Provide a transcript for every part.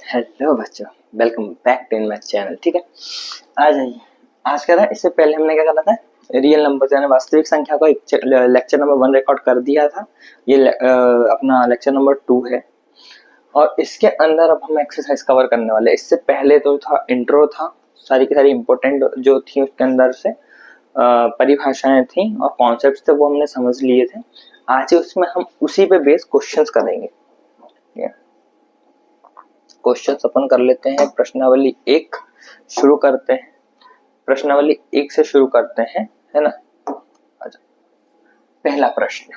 Hello बच्चों, welcome back to my channel. ठीक है, आ जाइए। आज का था, इससे पहले हमने क्या करा था, रियल नंबर यानी वास्तविक संख्या को एक लेक्चर नंबर 1 रिकॉर्ड कर दिया था। ये अपना लेक्चर नंबर 2 है और इसके अंदर अब हम एक्सरसाइज कवर करने वाले। इससे पहले तो था इंट्रो था, सारी की सारी इंपॉर्टेंट जो थी उसके अंदर से परिभाषाएं थी और कॉन्सेप्ट्स थे, वो हमने समझ लिए थे। आज उसमें हम उसी पे बेस क्वेश्चंस करेंगे। क्वेश्चन अपन कर लेते हैं। प्रश्नावली 1 शुरू करते हैं। प्रश्नावली 1 से शुरू करते हैं, है ना। अच्छा, पहला प्रश्न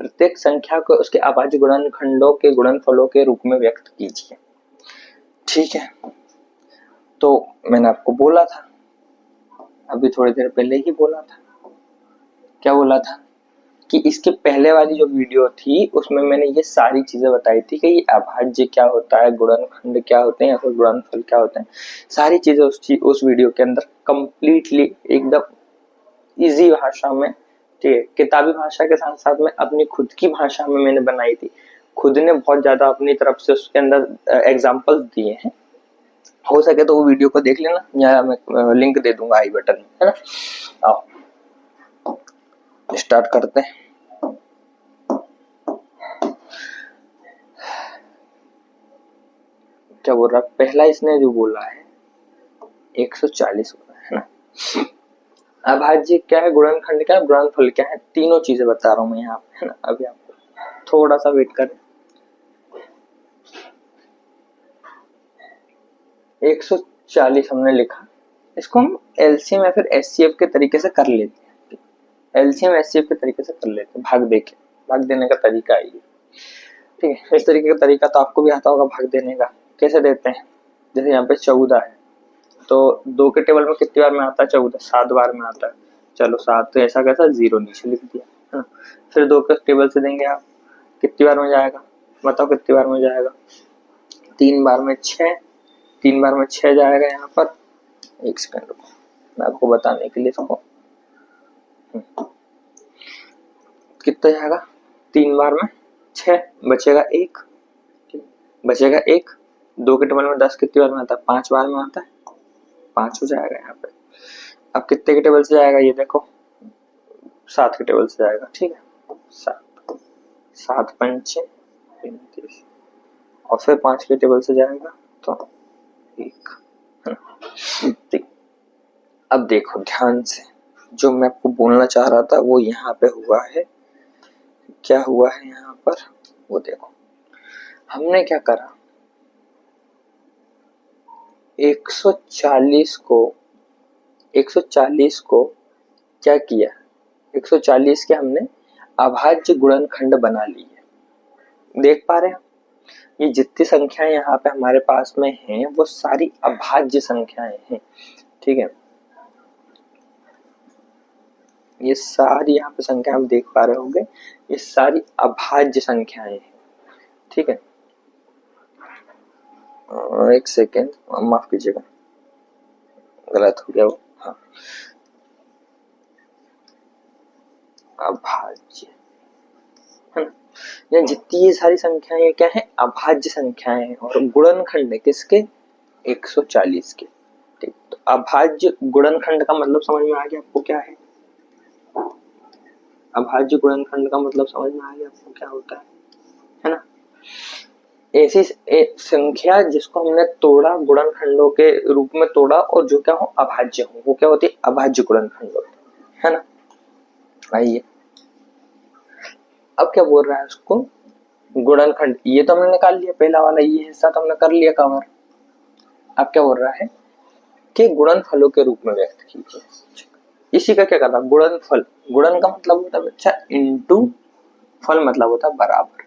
प्रत्येक संख्या को उसके अभाज्य गुणनखंडों के गुणनफलों के रूप में व्यक्त कीजिए। ठीक है, तो मैंने आपको बोला था, अभी थोड़ी देर पहले ही बोला था, क्या बोला था कि इसके पहले वाली जो वीडियो थी उसमें मैंने ये सारी चीजें बताई थी कि ये अभाज्य क्या होता है, गुणनखंड क्या होते हैं या फिर गुणनफल क्या होते हैं। सारी चीजें उस वीडियो के अंदर कंप्लीटली एकदम इजी भाषा में, ठीक है, किताबी भाषा के साथ साथ में अपनी खुद की भाषा में मैंने बनाई थी। खुद ने बहुत ज्यादा अपनी तरफ से उसके अंदर एग्जाम्पल्स दिए हैं। हो सके तो वो वीडियो को देख लेना, या मैं लिंक दे दूंगा आई बटन में, है ना। आओ स्टार्ट करते हैं। क्या बोल रहा है पहला, इसने जो बोला है 140 बोला है ना। अभाज्य क्या है, गुणनखंड क्या है, गुणनफल क्या है, तीनों चीजें बता रहा हूं मैं यहाँ पे, है ना। अभी आपको थोड़ा सा वेट करें। 140 हमने लिखा, इसको हम एलसीएम या फिर एचसीएफ के तरीके से कर लेते हैं। एलसीएम एचसीएफ के तरीके से कर लेते हैं, भाग देने का तरीका है ये। ठीक है, इस तरीके का तरीका तो आपको भी आता होगा भाग देने का। कैसे देते हैं, जैसे यहाँ पे 14 है तो 2 के टेबल में कितनी बार में आता है, 14 7 बार में आता है। चलो 7 तो ऐसा कैसा 0 नीचे लिख दिया, है ना। फिर 2 के टेबल से देंगे आप, कितनी बार में जाएगा, बताओ कितनी बार में जाएगा, 3 बार में 6, 3 बार में 6 जाएगा यहाँ पर। एक सेकंड रुको, मैं आपको बताने के लिए इसको कितना जाएगा, 3 बार में 6, बचेगा 1, बचेगा 1। 2 के टेबल में 10 कितनी बार में आता है, 5 बार में आता है, 5 हो जाएगा यहाँ पे। अब कितने के टेबल से जाएगा, ये देखो 7 के टेबल से जाएगा। ठीक है, 7 7 पंचे 35 और फिर 5 के टेबल से जाएगा तो 1। ठीक, अब देखो ध्यान से, जो मैं आपको बोलना चाह रहा था वो यहाँ पे हुआ है। क्या हुआ है यहाँ पर, वो देखो। हमने क्या करा, 140 को क्या किया, 140 के हमने अभाज्य गुणनखंड बना लिए। देख पा रहे हैं, ये जितनी संख्याएं यहाँ पे हमारे पास में हैं वो सारी अभाज्य संख्याएं हैं। ठीक है, ये सारी यहाँ पे संख्या आप देख पा रहे होंगे, ये सारी अभाज्य संख्याएं हैं। ठीक है, एक सेकेंड माफ कीजिएगा, गलत हो गया वो। हाँ, अभाज्य, है ना। ये जितनी ये सारी संख्याएं क्या है, अभाज्य संख्याएं हैं और गुणनखंड है किसके, 140 के। ठीक, तो अभाज्य गुणनखंड का मतलब समझ में आ गया आपको क्या है, अभाज्य गुणनखंड का मतलब समझ में आ गया आपको क्या होता है ना। ऐसी संख्या जिसको हमने तोड़ा, गुणनखंडों के रूप में तोड़ा और जो क्या हो अभाज्य हो, वो क्या होती है, अभाज्य गुणनखंड होती है ना। आइए, अब क्या बोल रहा है उसको, गुणनखंड ये तो हमने निकाल लिया, पहला वाला ये हिस्सा तो हमने कर लिया कवर। अब क्या बोल रहा है कि गुणनफलों के रूप में व्यक्त कीजिए। इसी का क्या करना, गुणनफल, गुणन का मतलब होता है बच्चा इनटू, फल मतलब होता है बराबर।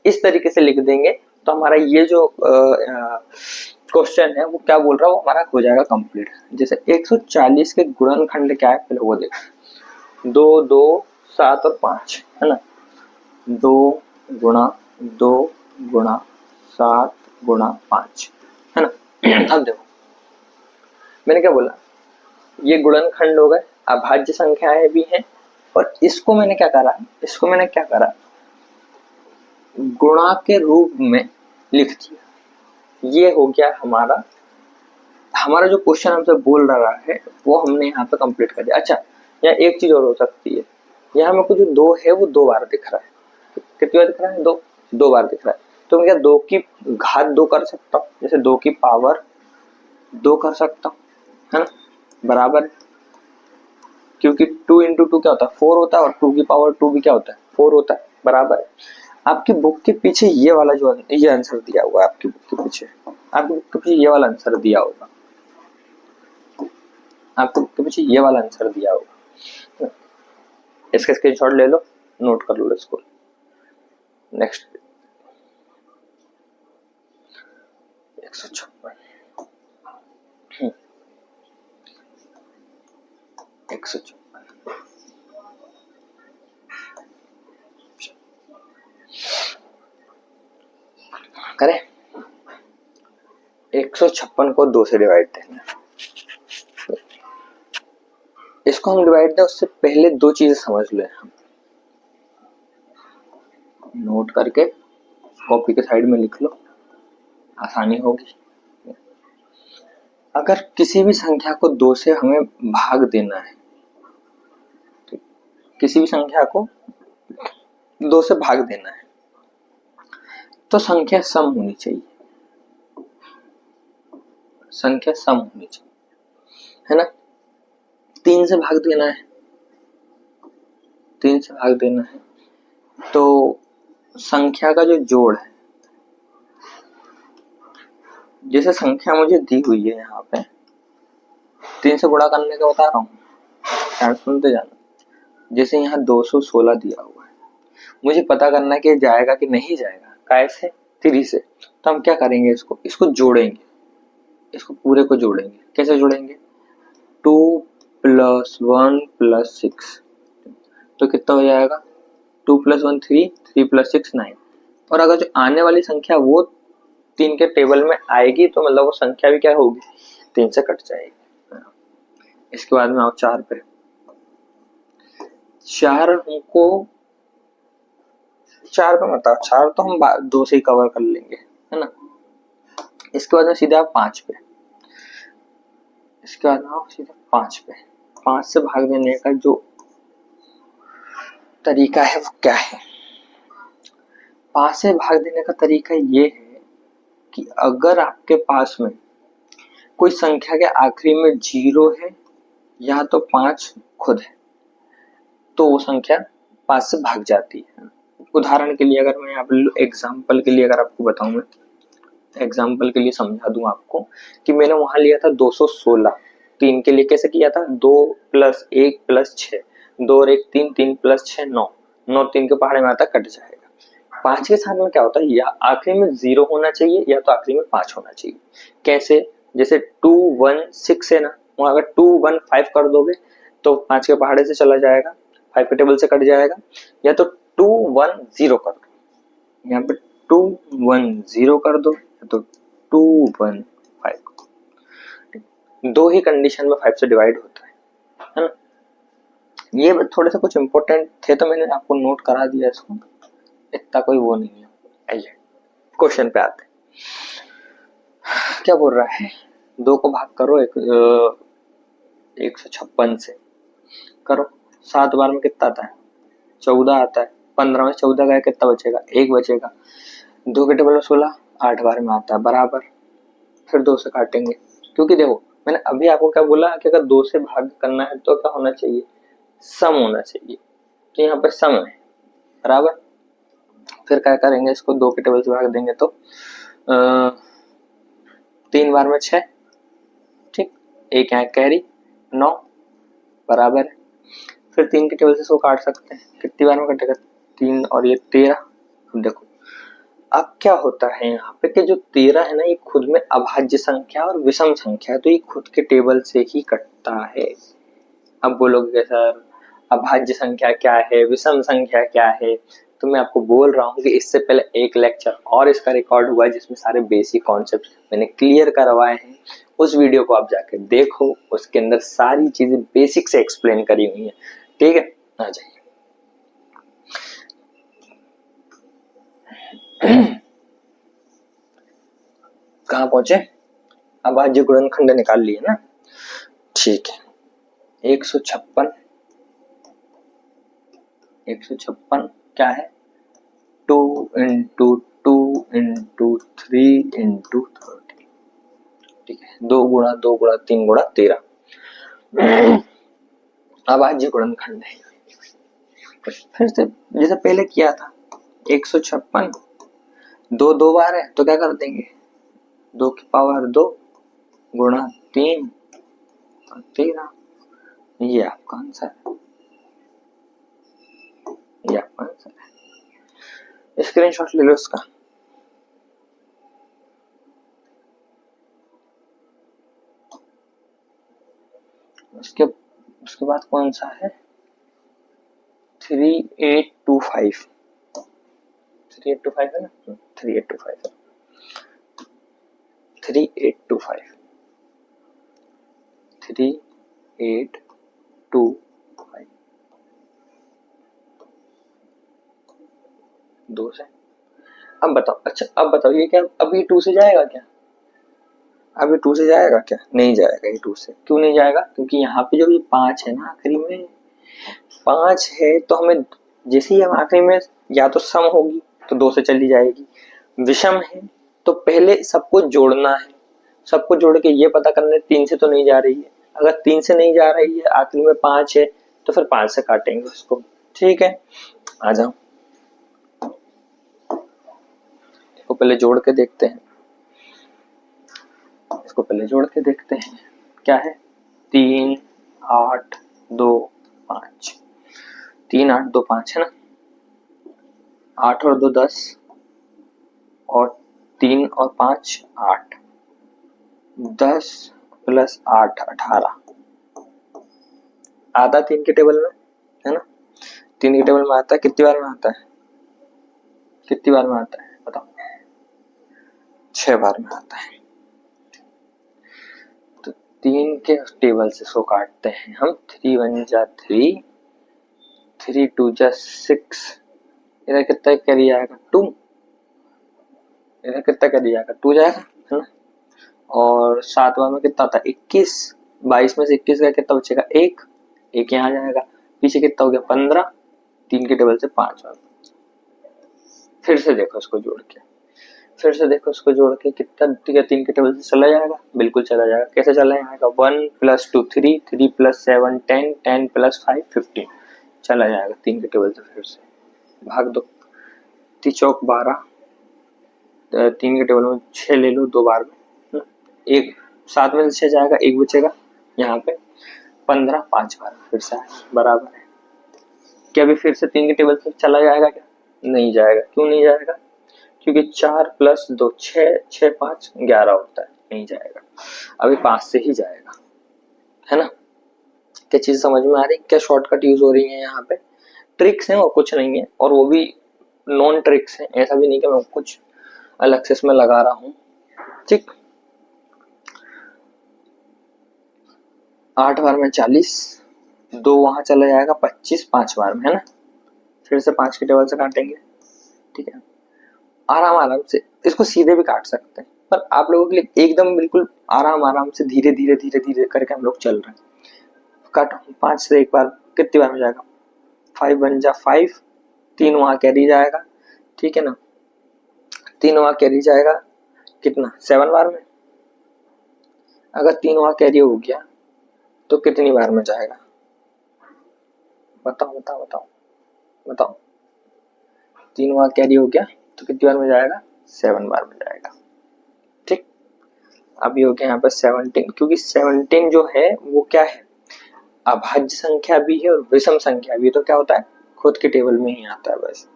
इस तरीके से लिख देंगे तो हमारा ये जो क्वेश्चन है वो क्या बोल रहा है, वो हमारा हो जाएगा कंप्लीट। जैसे 140 के गुणनखंड क्या है, पहले वो देखो, 2 2 7 और 5, है ना। 2 गुणा 2 गुणा 7 गुणा 5, है ना। अब देखो मैंने क्या बोला, ये गुणनखंड हो गए, अभाज्य संख्याएं भी हैं, और इसको मैंने क्या करा, गुणा के रूप में लिख दिया। ये हो गया हमारा जो क्वेश्चन हमसे बोल रहा है वो हमने यहाँ पे कंप्लीट कर दिया। अच्छा, यहाँ एक चीज और हो सकती है, यहाँ मेरे को जो 2 है वो 2 बार दिख रहा है। कितनी बार दिख रहा है? 2 बार दिख रहा है। तो मैं क्या 2 की घात 2 कर सकता हूँ, जैसे 2 की पावर 2 कर सकता हूँ, है ना, बराबर है। क्योंकि 2 इंटू 2 क्या होता है? 4 होता है, और 2 की पावर 2 भी क्या होता है? 4 होता है, बराबर है। आपकी बुक के पीछे ये वाला जो ये आंसर दिया हुआ है, आपकी बुक के पीछे ये वाला आंसर दिया होगा, आपको बुक के पीछे ये वाला आंसर दिया होगा। इसका स्क्रीनशॉट ले लो, नोट कर लो इसको। नेक्स्ट 156 करें। 156 को 2 से डिवाइड देना, इसको हम डिवाइड दें उससे पहले 2 चीजें समझ लें हम, नोट करके कॉपी के साइड में लिख लो, आसानी होगी। अगर किसी भी संख्या को 2 से हमें भाग देना है, किसी भी संख्या को 2 से भाग देना है, तो संख्या सम होनी चाहिए, संख्या सम होनी चाहिए, है ना। 3 से भाग देना है, 3 से भाग देना है, तो संख्या का जो जोड़ है, जैसे संख्या मुझे दी हुई है यहाँ पे, 3 से गुणा करने का बता रहा हूँ, ध्यान सुनते जाना। जैसे यहाँ 216 दिया हुआ है, मुझे पता करना है कि जाएगा कि नहीं जाएगा, कैसे? 3 से। तो हम क्या करेंगे, इसको जोड़ेंगे, इसको पूरे को जोड़ेंगे। कैसे जोड़ेंगे? 2 + 1 + 6, तो कितना हो जाएगा? 2 + 1 3, 3 + 6 9। और अगर जो आने वाली संख्या वो 3 के टेबल में आएगी, तो मतलब वो संख्या भी क्या होगी? 3 से कट जाएगी। इसके बाद में आओ 4 पे। 4 हमको 4 पे मत आओ, 4 तो हम 2 से ही कवर कर लेंगे, है ना। इसके बाद में सीधे आप 5 पे, इसके बाद में आओ सीधे 5 पे। 5 से भाग देने का जो तरीका है वो क्या है? 5 से भाग देने का तरीका ये है कि अगर आपके पास में कोई संख्या के आखिरी में 0 है या तो 5 खुद है, तो वो संख्या 5 से भाग जाती है। उदाहरण के लिए अगर मैं एग्जाम्पल के लिए अगर आपको बताऊं, मैं एग्जाम्पल के लिए समझा दूं आपको कि मैंने वहां लिया था 216, 3 के लिए कैसे किया था? 2 + 1 + 6, 2 और 1 3, 3 + 6 9, 9 3 के पहाड़े में आता कट जाएगा। 5 के साथ में क्या होता है? या आखिरी में 0 होना चाहिए या तो आखिरी में 5 होना चाहिए। कैसे? जैसे 2 1 6 है ना, वहां अगर 2 1 5 कर दोगे तो 5 के पहाड़े से चला जाएगा, 5 के टेबल से कट जाएगा। या तो 2 1 0 कर दो, यहाँ पे 2 1 0 कर दो, तो 2 1 5। दो ही कंडीशन में 5 से डिवाइड होता है ना। ये थोड़े से कुछ इंपॉर्टेंट थे तो मैंने आपको नोट करा दिया, इसको इतना कोई वो नहीं है। आइए क्वेश्चन पे आते हैं। क्या बोल रहा है? 2 को भाग करो 156 से, करो 7 बार में कितना आता है? 14 आता है। 15 में 14 गया, कितना बचेगा? 1 बचेगा। 2 के टेबल में 16, 8 बार में आता है, बराबर। फिर 2 से काटेंगे, क्योंकि देखो मैंने अभी आपको क्या बोला कि अगर 2 से भाग करना है तो क्या होना चाहिए? सम होना चाहिए। तो यहाँ पे सम है, बराबर। फिर क्या करेंगे? इसको 2 के टेबल से भाग देंगे तो 3 बार में 6, ठीक, एक यहाँ कैरी 9, बराबर है। फिर 3 के टेबल से इसको काट सकते हैं, कितनी बार में कटेगा? 3 और ये 13। अब देखो अब क्या होता है यहाँ पे कि जो 13 है ना, ये खुद में अभाज्य संख्या और विषम संख्या है, तो ये खुद के टेबल से ही कटता है। अब बोलोगे सर अभाज्य संख्या क्या है, विषम संख्या क्या है? तो मैं आपको बोल रहा हूँ कि इससे पहले एक लेक्चर और इसका रिकॉर्ड हुआ है जिसमें सारे बेसिक कॉन्सेप्ट मैंने क्लियर करवाए हैं। उस वीडियो को आप जाके देखो, उसके अंदर सारी चीजें बेसिक से एक्सप्लेन करी हुई है, ठीक है। आ जाइए कहाँ पहुंचे? अभाज्य गुणनखंड निकाल लिए ना, ठीक है। 156 क्या है? 2 इंटू 2 इंटू 3 इंटू 30, ठीक है। 2 गुणा 2 गुणा 3 गुणा 13 अभाज्य गुणनखंड है। फिर से जैसे पहले किया था, 156 दो बार है तो क्या कर देंगे, 2 की पावर 2 गुणा 3 और 13, ये आपका आंसर है, ये आपका आंसर है। स्क्रीनशॉट ले लो इसका। उसके बाद कौन सा है? 3825 है ना, 3825 3825 2 से। अब बताओ, अच्छा अब बताओ, ये क्या अब ये 2 से जाएगा क्या? अब ये 2 से जाएगा क्या? नहीं जाएगा ये 2 से। क्यों नहीं जाएगा? क्योंकि यहाँ पे जो ये 5 है ना, आखिरी में 5 है, तो हमें जैसे ही हम आखिरी में या तो सम होगी तो 2 से चली जाएगी, विषम है तो पहले सबको जोड़ना है, सबको जोड़ के ये पता करना है 3 से तो नहीं जा रही है। अगर 3 से नहीं जा रही है, आखिरी में 5 है, तो फिर 5 से काटेंगे उसको, ठीक है। आ जाओ, इसको पहले जोड़ के देखते हैं, इसको पहले जोड़ के देखते हैं। क्या है? 3 8 2 5, 3 8 2 5 है ना, 8 और 2 10 और 3 और 5 8, 10 प्लस 8 18, आता 3 के टेबल में है ना, 3 के टेबल में आता है। कितनी बार में आता है? कितनी बार में आता है बताओ? 6 बार में आता है। तो 3 के टेबल से इसको काटते हैं हम। 3 1 जा 3, 3 2 जा 6, इधर कितना कैरी आएगा? 2, इधर कितना कैरी जाएगा? 2 जाएगा, है ना। और 7 बार में कितना आता है? 21, 22 में से 21 का कितना बचेगा? 1 यहाँ जाएगा, पीछे कितना हो गया? 15, 3 के टेबल से 5 बार। फिर से देखो इसको जोड़ के, फिर से देखो इसको जोड़ के, कितना 3 के टेबल से चला जाएगा? बिल्कुल चला जाएगा। कैसे चला जाएगा? 1 प्लस 2 3, 3 प्लस 7 10, 10 प्लस 5 15, चला जाएगा 3 के टेबल से। फिर से भाग दो, 3 चौक 12, 3 के टेबल में 6 ले लो 2 बार में, एक 7 में से 6 जाएगा, 1 बचेगा यहाँ पे, 15 5 बार फिर से बराबर है। क्या अभी फिर से 3 के टेबल से चला जाएगा क्या? नहीं जाएगा। क्यों नहीं जाएगा? क्योंकि 4 प्लस 2 6, 6 5 11 होता है, नहीं जाएगा। अभी 5 से ही जाएगा, है ना। क्या चीज समझ में आ रही? क्या शॉर्टकट यूज हो रही है यहाँ पे? ट्रिक्स हैं और कुछ नहीं है, और वो भी नॉन ट्रिक्स हैं, ऐसा भी नहीं कि मैं कुछ अलग से इसमें लगा रहा हूँ, ठीक। 8 बार में 40, 2 वहां चला जाएगा, 25 5 बार में, है ना। फिर से 5 के टेबल से काटेंगे, ठीक है। आराम से इसको सीधे भी काट सकते हैं, पर आप लोगों के लिए एकदम बिल्कुल आराम से धीरे धीरे करके हम लोग चल रहे हैं। काटो, 5 से एक बार कितनी बार में जाएगा? 5 बन जा 5, 3 वहां कैरी जाएगा, ठीक है ना। 3 वहां कैरी जाएगा, कितना? 7 बार में। अगर 3 वहां कैरी हो गया तो कितनी बार में जाएगा? बताओ बताओ बताओ बताओ। 3 वहां कैरी हो गया तो कितनी बार में जाएगा? 7 बार में जाएगा, ठीक। अभी हो गया यहाँ पर 17, क्योंकि 17 जो है वो क्या है? अभाज्य संख्या भी है और विषम संख्या भी। तो क्या होता है? खुद के टेबल में ही आता है बस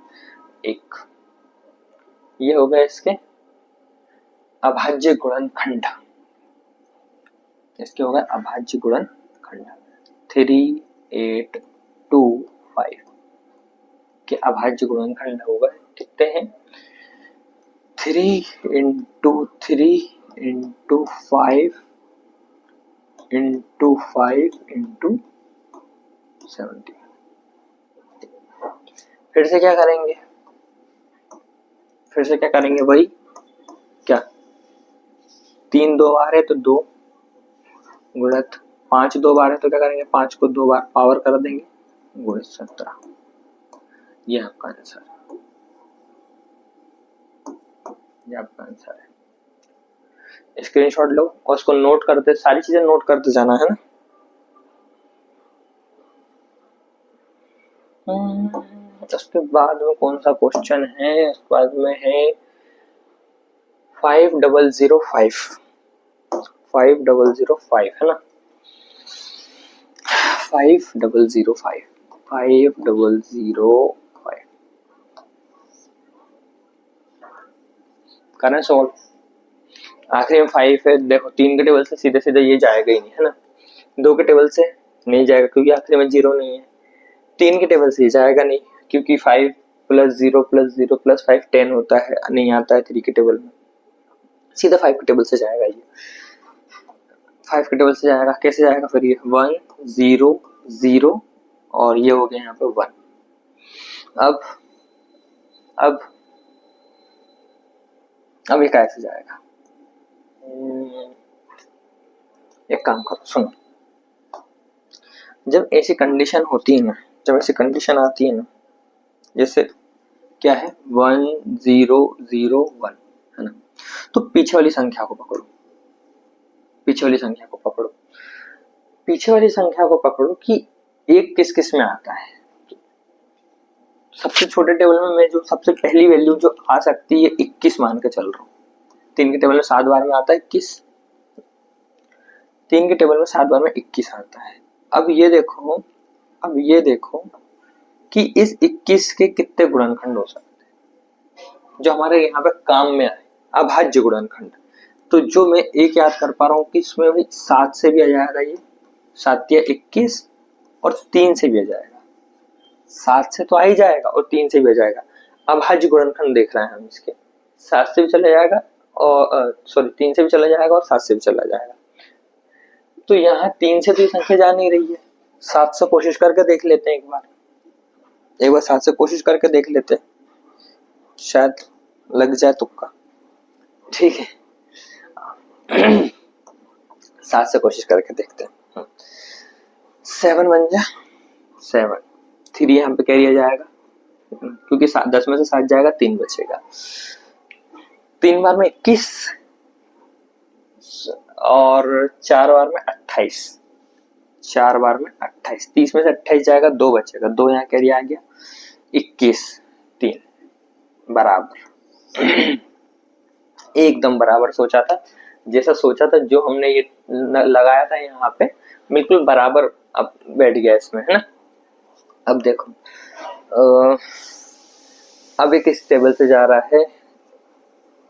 एक। ये हो गया इसके अभाज्य गुणनखंड, इसके हो गया अभाज्य गुणनखंड। 3 8 2 5 के अभाज्य गुणनखंड हो गए। कितने हैं? 3 इंटू 3 इंटू 5 इंटू 5 इंटू 17। फिर से क्या करेंगे? फिर से क्या करेंगे, वही क्या, 3 2 बार है तो 2 गुणित 5 2 बार है तो क्या करेंगे, 5 को 2 बार पावर कर देंगे गुणित 17। ये आपका आंसर है, ये आपका आंसर है। स्क्रीनशॉट लो और उसको नोट करते, सारी चीजें नोट करते जाना है ना। उसके बाद में कौन सा क्वेश्चन है, उसके बाद में है 5005, 5005 है ना, 5005, 5005 करना सॉल्व। आखिरी में 5 है, देखो 3 के टेबल से सीधे सीधे ये जाएगा ही नहीं है ना, 2 के टेबल से नहीं जाएगा क्योंकि आखिरी में 0 नहीं है, 3 के टेबल से ये जाएगा नहीं क्योंकि 5 + 0 + 0 + 5 10 होता है, नहीं आता है 3 के टेबल में, सीधा 5 के टेबल से जाएगा। ये 5 के टेबल से जाएगा, कैसे जाएगा फिर, ये 1 0 0 और ये हो गया यहाँ पे 1। अब अब ये कैसे जाएगा, एक काम करो सुनो, जब ऐसी कंडीशन होती है ना, जब ऐसी कंडीशन आती है ना, जैसे क्या है 1 0 0 1 है ना, तो पीछे वाली संख्या को पकड़ो, पीछे वाली संख्या को पकड़ो, पीछे वाली संख्या को पकड़ो कि एक किस किस में आता है। सबसे छोटे टेबल में मैं जो सबसे पहली वैल्यू जो आ सकती है 21 मान के चल रहा हूँ। 3 के टेबल में 7 बार में आता है 21, 3 के टेबल में 7 बार में 21 आता है। अब ये देखो कि इस 21 के कितने गुणनखंड हो सकते हैं जो हमारे यहाँ पे काम में आए, अभाज्य गुणनखंड। तो जो मैं एक याद कर पा रहा हूँ कि इसमें भी 7 से भी आ जाएगा, ये 7 या 21 और 3 से भी आ जाएगा, 7 से तो आ ही जाएगा और 3 से भी आ जाएगा। अभाज्य गुणनखंड देख रहे हैं हम इसके, 7 से भी चला जाएगा और 3 से भी चला जाएगा और 7 से भी चला जाएगा। तो यहाँ 3 से तो ये संख्या जा नहीं रही है, 7 से कोशिश करके देख लेते हैं, एक बार 7 से कोशिश करके देख लेते हैं, शायद लग जाए तुक्का। ठीक है 7 से कोशिश करके देखते हैं। 7 बन जा 7, 3 यहाँ पे कैरी आ जाएगा क्योंकि 10 में से 7 जाएगा, 3 बचेगा, 3 बार में 21 और 4 बार में 28, 4 बार में 28, 30 में से 28 जाएगा, 2 बचेगा, 2 यहाँ कैरी आ गया, 21 3 बराबर एकदम बराबर सोचा था, जैसा सोचा था जो हमने ये लगाया था यहाँ पे बिल्कुल बराबर अब बैठ गया इसमें है ना। अब देखो अब एक इस टेबल से जा रहा है,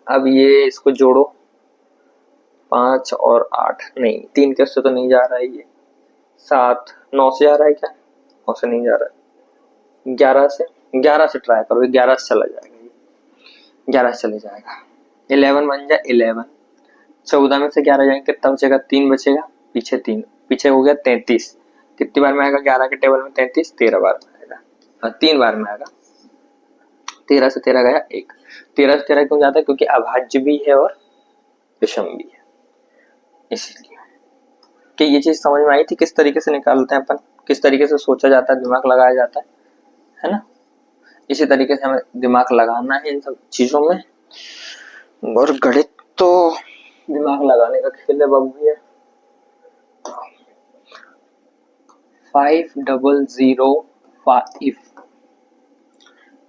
अब ये इसको जोड़ो, 5 और 8 नहीं, 3 के से तो नहीं जा रहा है, ये 7 9 से जा रहा है क्या, 9 से नहीं जा रहा है, 11 से ट्राई करो, 11 से चला जाएगा, ये 11 से चले जाएगा, 11 बन जाए 11, 14 में से 11 जाएंगे कितना बचेगा, 3 बचेगा, पीछे 3, पीछे हो गया 33, कितनी बार में आएगा 11 के टेबल में 33, 13 बार में आएगा, 3 बार में आएगा, 13 से 13 गया 1, 13 से 13 क्यों जाता है, क्योंकि अभाज्य भी है और विषम भी है, इसलिए कि ये चीज समझ में आई थी किस तरीके से निकालते हैं अपन, किस तरीके से सोचा जाता है, दिमाग लगाया जाता है ना। इसी तरीके से हमें दिमाग लगाना है इन सब चीजों में, और गणित तो दिमाग लगाने का खेल है बाबू भैया। 5005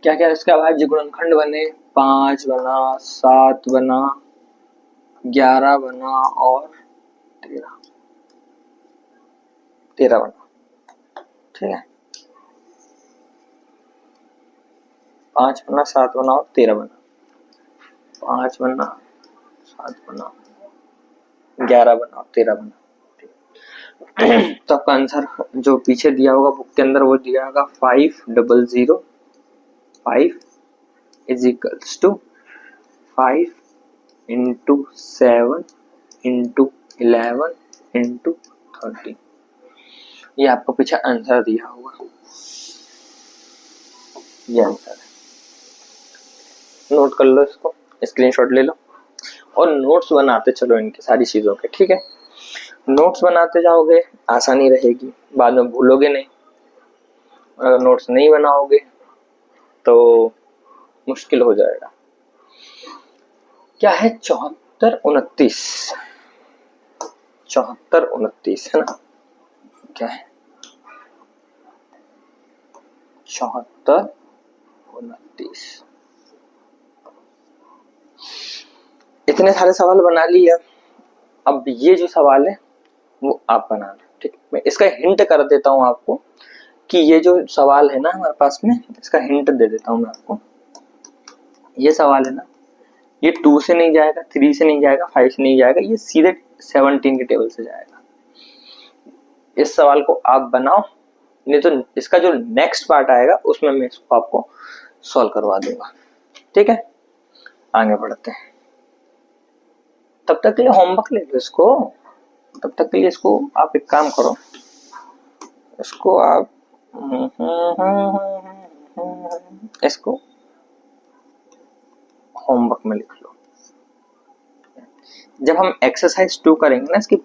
क्या क्या इसका अभाज्य गुणनखंड बने, 5 बना, 7 बना, 11 बना और 13 बना, ठीक है, 5 बना, 7 बना और 13 बना, 5 बना, 7 बना, 11 बना और 13 बना। तो आपका आंसर जो पीछे दिया होगा बुक के अंदर वो दिया होगा 5005 is equals to 5 into 7 into 11 into 13, ये आपको पीछे आंसर दिया होगा, ये आंसर है। नोट कर लो, इसको स्क्रीनशॉट ले लो और नोट्स बनाते चलो इनकी सारी चीजों के, ठीक है। नोट्स बनाते जाओगे, आसानी रहेगी, बाद में भूलोगे नहीं। अगर नोट्स नहीं बनाओगे तो मुश्किल हो जाएगा। क्या है 74 29, 74 29 है ना, क्या है 74 29। इतने सारे सवाल बना लिए। अब ये जो सवाल है वो आप बनाना, ठीक। मैं इसका हिंट कर देता हूं आपको कि ये जो सवाल है ना हमारे पास में, इसका हिंट दे देता हूं मैं आपको। ये सवाल है ना, ये 2 से नहीं जाएगा, 3 से नहीं जाएगा, 5 से नहीं जाएगा, ये सीधे 17 के टेबल से जाएगा। इस सवाल को आप बनाओ, नहीं तो इसका जो नेक्स्ट पार्ट आएगा उसमें मैं इसको आपको सॉल्व करवा दूंगा, ठीक है। आगे बढ़ते हैं। तब तक के लिए होमवर्क ले लो इसको, तब तक के लिए इसको आप एक काम करो, इसको आप इसको होमवर्क में लिख लो। जब हम एक्सरसाइज 2 करेंगे ना, इसकी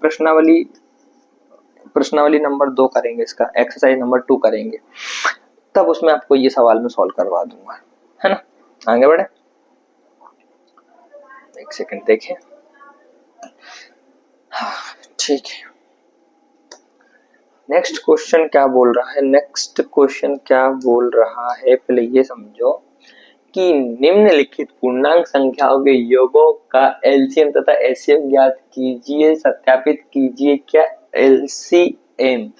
प्रश्नावली नंबर 2 करेंगे, इसका एक्सरसाइज नंबर 2 करेंगे, तब उसमें आपको ये सवाल में सॉल्व करवा दूंगा, है ना। आगे बढ़े, एक सेकंड देखें। हाँ ठीक है, नेक्स्ट क्वेश्चन क्या बोल रहा है, नेक्स्ट क्वेश्चन क्या बोल रहा है, पहले ये समझो कि निम्नलिखित पूर्णांक संख्याओं के योगों का एलसीएम तथा एचसीएफ ज्ञात कीजिए, सत्यापित कीजिए क्या एलसीएम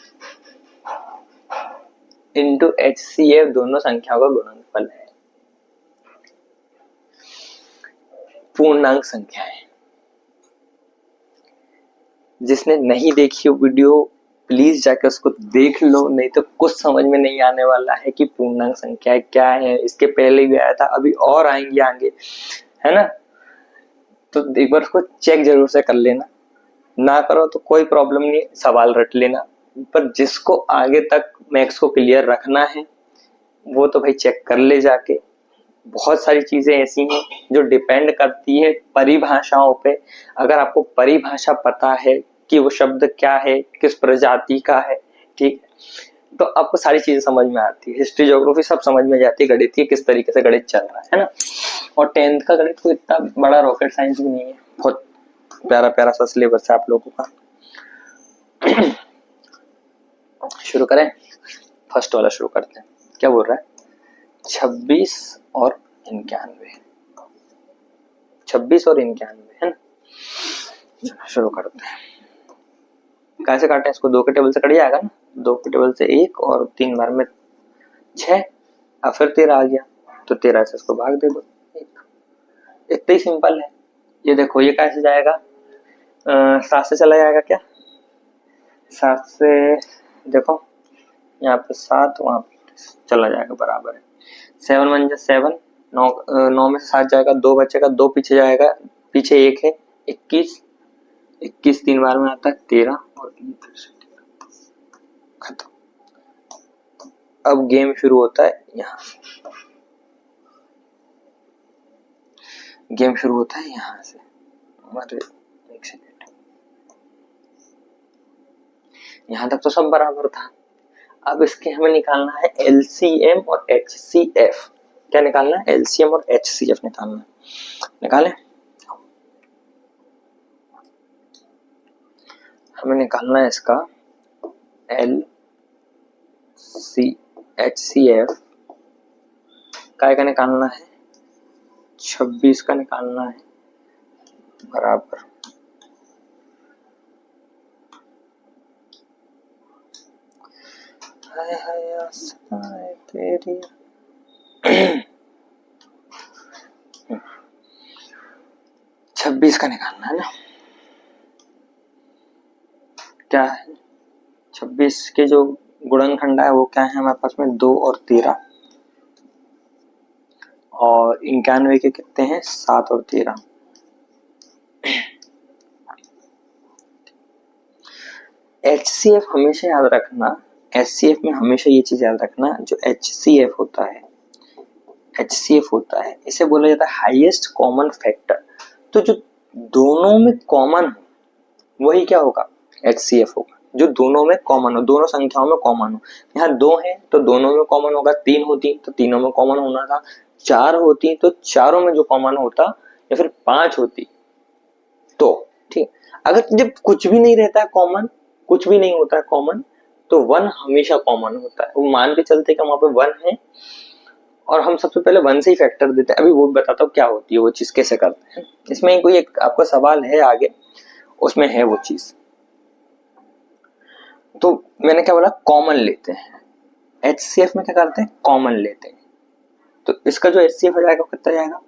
इंटू एचसीएफ दोनों संख्याओं का गुणनफल है। पूर्णांक संख्या है, जिसने नहीं देखी हो वीडियो प्लीज जाकर उसको देख लो, नहीं तो कुछ समझ में नहीं आने वाला है कि पूर्णांक संख्या क्या है। इसके पहले भी आया था, अभी और आएंगे आगे, है ना। तो एक बार उसको चेक जरूर से कर लेना, ना करो तो कोई प्रॉब्लम नहीं, सवाल रट लेना, पर जिसको आगे तक मैथ्स को क्लियर रखना है वो तो भाई चेक कर ले जाके। बहुत सारी चीजें ऐसी हैं जो डिपेंड करती है परिभाषाओं पे। अगर आपको परिभाषा पता है कि वो शब्द क्या है, किस प्रजाति का है, ठीक, तो आपको सारी चीजें समझ में आती है। हिस्ट्री ज्योग्राफी सब समझ में जाती है, गणित की किस तरीके से गणित चल रहा है ना। और 10th का गणित कोई इतना बड़ा रॉकेट साइंस भी नहीं है, बहुत प्यारा प्यारा सा सिलेबस है आप लोगों का। शुरू करें, फर्स्ट वाला शुरू करते हैं। क्या बोल रहा है, 26 और 91, 26 और 91 है ना। शुरू करते हैं, कैसे काटे इसको, 2 के टेबल से कट जाएगा ना, 2 के टेबल से 1 और 3 बार में 6, और फिर 13 आ गया तो 13 से इसको भाग दे दो 1। इतना ही सिंपल है। ये देखो ये कैसे जाएगा, 7 से चला जाएगा क्या, 7 से देखो यहाँ पे 7, वहां पे चला जाएगा, बराबर है। 7 1 जा 7, 9 में से 7 जाएगा, 2 बचेगा, 2 पीछे जाएगा, पीछे 1 है, 21, 21 3 बार में आता है 13 और 13 खत्म। अब गेम शुरू होता है यहाँ से, गेम शुरू होता है यहाँ से। अरे एक सेकेंड, यहाँ तक तो सब बराबर था। अब इसके हमें निकालना है एलसीएम और एचसीएफ। क्या निकालना है, एलसीएम और एचसीएफ निकालना है। निकालें, हमें निकालना है इसका एचसीएफ का निकालना है, 26 का निकालना है, बराबर तेरी 26 का निकालना है ना। क्या है 26 के जो गुणनखंड है वो क्या है हमारे पास में, 2 और 13, और 91 के कितने हैं, 7 और 13। एचसीएफ हमेशा याद रखना, एचसीएफ में हमेशा ये चीज याद रखना, जो एचसीएफ होता है HCF होता है, इसे बोला जाता है हाईएस्ट कॉमन फैक्टर। तो जो दोनों में कॉमन हो वही क्या होगा, HCF होगा। जो दोनों में कॉमन हो, दोनों संख्याओं में कॉमन हो। यहाँ 2 है तो दोनों में कॉमन होगा, 3 होती तो तीनों में कॉमन होना था, 4 होती तो चारों में जो कॉमन होता, या फिर 5 होती तो ठीक। अगर जब कुछ भी नहीं रहता है कॉमन, कुछ भी नहीं होता है कॉमन, तो 1 हमेशा कॉमन होता है। वो मान के चलते कि वहां पे 1 है और हम सबसे पहले 1 से ही फैक्टर देते हैं। अभी वो बताता हूँ क्या होती है वो चीज, कैसे करते हैं। इसमें कोई एक आपका सवाल है आगे, उसमें है वो चीज। तो मैंने क्या बोला, कॉमन लेते हैं। HCF में क्या करते हैं, कॉमन लेते हैं। तो इसका जो HCF आ जाएगा कितना जाएगा,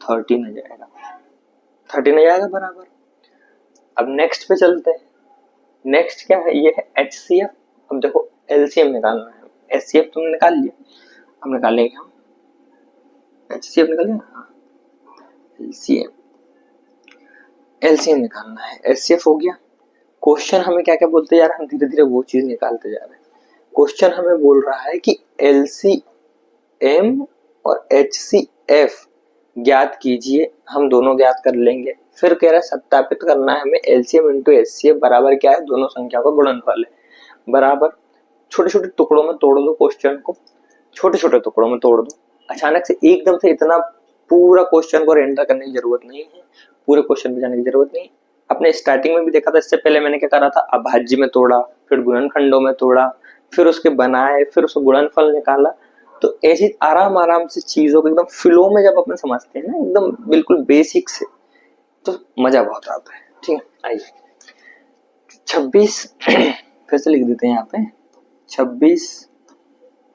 13 आ जाएगा, 13 आ जाएगा बराबर। अब नेक्स्ट पे चलते हैं। नेक्स्ट क्या है, ये है HCF। अब देखो LCM निकालना है। HCF तुमने निकाल लिया, अब निकालेंगे हम HCF। निकाल लिया, हाँ LCM निकालना है। HCF हो गया। क्वेश्चन हमें क्या क्या बोलते जा रहा है, हम धीरे धीरे वो चीज निकालते जा रहे हैं। क्वेश्चन हमें बोल रहा है कि LCM और HCF ज्ञात कीजिए। हम दोनों ज्ञात कर लेंगे। फिर कह रहा है सत्यापित करना है हमें LCM इंटू HCF बराबर क्या है, दोनों संख्याओं का गुणनफल है बराबर। छोटे छोटे टुकड़ों में तोड़ दो क्वेश्चन को, छोटे छोटे टुकड़ों में तोड़ दो। अचानक से एकदम से इतना पूरा क्वेश्चन को रेंडर करने की जरूरत नहीं है, पूरे क्वेश्चन पे जाने की जरूरत नहीं। अपने स्टार्टिंग में भी देखा था, इससे पहले मैंने क्या करा था, अभाज्य में तोड़ा, फिर गुणनखंडों में तोड़ा, फिर उसके बनाए, फिर उसको गुणनफल निकाला। तो ऐसी आराम आराम से चीजों को एकदम फ्लो में जब अपन समझते हैं ना, एकदम बिल्कुल बेसिक से, तो मजा बहुत आता है। ठीक है, आइए 26 फिर से लिख देते हैं यहाँ पे, 26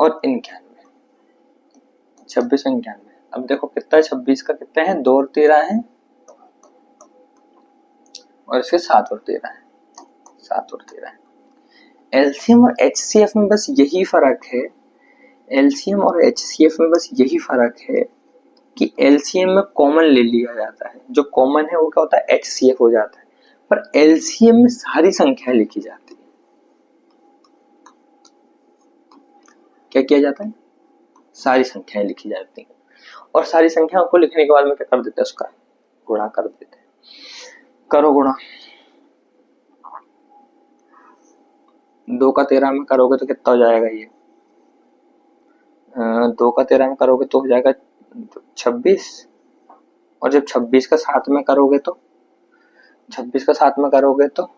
और 91, 26 और 91। अब देखो कितना है, 26 का कितना है, 2 और 13 है, और इसके 7 और 13 है, 7 और 13 है। LCM और HCF में बस यही फर्क है, LCM और HCF में बस यही फर्क है कि LCM में कॉमन ले लिया जाता है, जो कॉमन है वो क्या होता है, HCF हो जाता है। पर LCM में सारी संख्याएं लिखी जाती है। क्या किया जाता है, सारी संख्याएं लिखी जाती हैं, और सारी संख्याओं को लिखने के बाद में क्या कर देते हैं, उसका गुणा कर देते हैं। करो गुणा, 2 का 13 में करोगे तो कितना हो जाएगा, ये 2 का 13 में करोगे तो हो जाएगा 26, और जब 26 का 7 में करोगे तो 26 का 7 में करोगे तो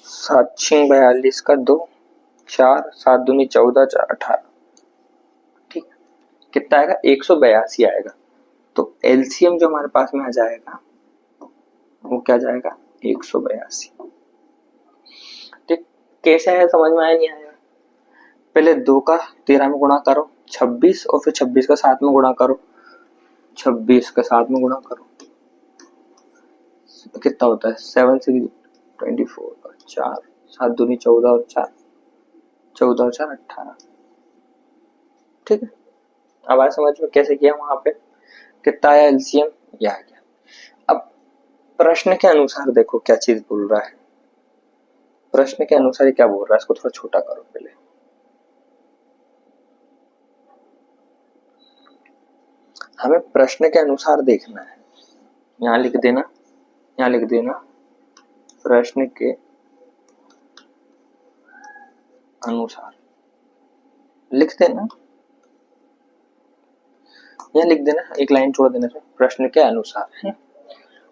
7 6 42 का 2 4 7 दूनी 14 4 18, ठीक। कितना आएगा, 182 आएगा। तो LCM जो हमारे पास में आ जाएगा वो क्या जाएगा, 182। ठीक, कैसे है समझ में आया, नहीं आया? पहले 2 का 13 में गुणा करो 26, और फिर 26 का 7 में गुणा करो, 26 का 7 में गुणा करो, कितना होता है, 7 6 24 और 4 7 दूनी 14 और 4 14 और 4 18। ठीक है, अब आया समझ में कैसे किया, वहां पे कितना आया LCM, ये आ गया। अब प्रश्न के अनुसार देखो क्या चीज बोल रहा है, प्रश्न के अनुसार क्या बोल रहा है, इसको थोड़ा छोटा करो पहले। हमें प्रश्न के अनुसार देखना है, यहाँ लिख देना, यहाँ लिख देना प्रश्न के अनुसार, लिख देना, यहाँ लिख देना, एक लाइन छोड़ देना, प्रश्न के अनुसार है।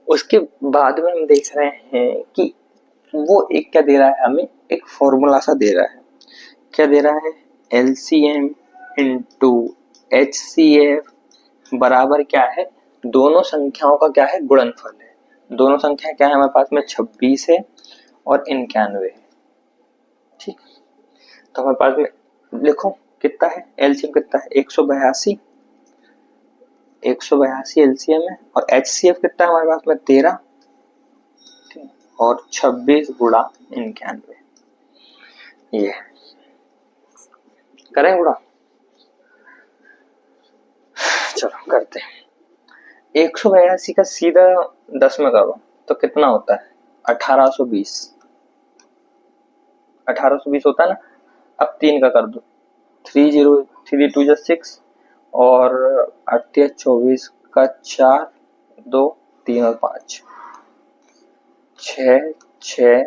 उसके बाद में हम देख रहे हैं कि वो एक क्या दे रहा है, हमें एक फॉर्मूला सा दे रहा है। क्या दे रहा है, LCM इंटू HCF बराबर क्या है, दोनों संख्याओं का क्या है, गुणनफल है। दोनों संख्या क्या है हमारे पास में, 26 है और 91 है। ठीक, तो हमारे पास में लिखो कितना है, LCM कितना है, 182, 182 LCM है, और HCF कितना है हमारे पास में, 13 और 26 गुणा 91, ये करें गुणा, चलो करते हैं। 182 का सीधा 10 में करो तो कितना होता है, 1820, 1820 होता है ना। अब 3 का कर दो, 3 2 6 और 8 24 का 4 2 3 और 5 6 6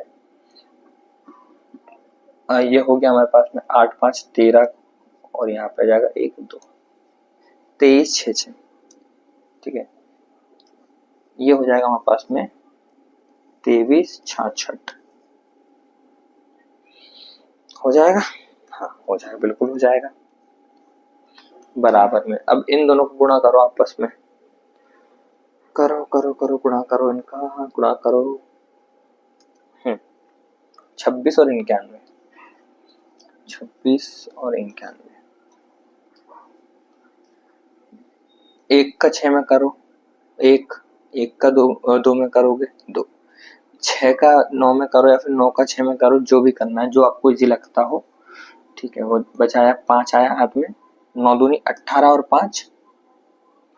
ये हो गया हमारे पास में 8 5 13 और यहाँ पे जाएगा 1 2 23 6 6। ठीक है, ये हो जाएगा हमारे पास में 23 66 हो जाएगा। हाँ हो जाएगा, बिल्कुल हो जाएगा बराबर में। अब इन दोनों को गुणा करो आपस में, करो करो करो गुणा करो, इनका गुणा करो। 26 और 91, 26 और 91, एक का 6 में करो, एक का 2 में करोगे 2, 6 का 9 में करो या फिर 9 का 6 में करो, जो भी करना है, जो आपको इजी लगता हो। ठीक है, वो बचाया 5 आया हाथ में, 9 दूनी 18 और 5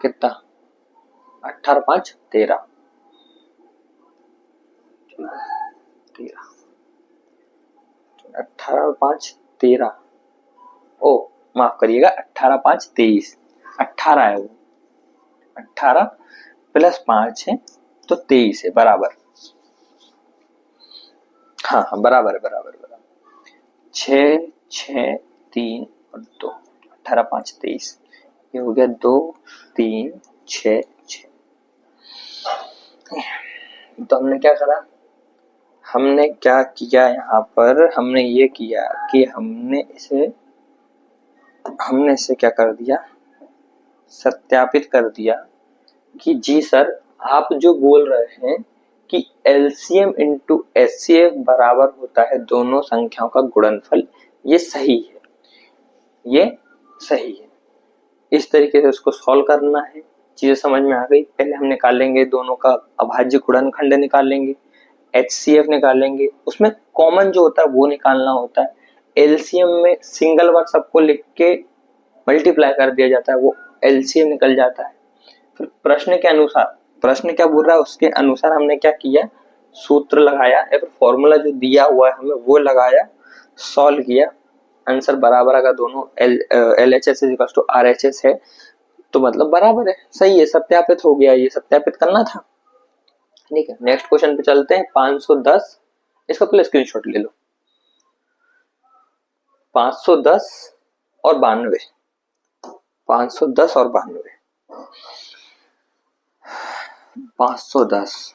कितना, 18 5 13, 18 और 5 13, ओ माफ करिएगा 18 5 23, 18 है वो, 18 प्लस 5 है तो 23 है, बराबर। हाँ हाँ बराबर बराबर बराबर, 6 6 3 और 2, 18 5 23, ये हो गया 2 3 6 6। तो हमने क्या करा, हमने क्या किया यहाँ पर, हमने ये किया कि हमने इसे क्या कर दिया, सत्यापित कर दिया कि जी सर आप जो बोल रहे हैं कि LCM इंटू HCF बराबर होता है दोनों संख्याओं का गुणनफल, ये सही है, ये सही है। इस तरीके से उसको सॉल्व करना है। चीजें समझ में आ गई। पहले हम निकालेंगे दोनों का अभाज्य गुणनखंड निकालेंगे, HCF निकालेंगे, उसमें कॉमन जो होता है वो निकालना होता है। LCM में सिंगल बार सबको लिख के मल्टीप्लाई कर दिया जाता है, वो LCM निकल जाता है। फिर प्रश्न के अनुसार, प्रश्न क्या बोल रहा है उसके अनुसार हमने क्या किया, सूत्र लगाया या फिर फॉर्मूला जो दिया हुआ है हमें वो लगाया, सॉल्व किया, आंसर बराबर अगर दोनों LHS टू RHS है तो मतलब बराबर है, सही है, सत्यापित हो गया। ये सत्यापित करना था। ठीक है, नेक्स्ट क्वेश्चन पे चलते हैं। 510, इसका पहले स्क्रीनशॉट ले लो। 510 और 92, 510 और 92, 510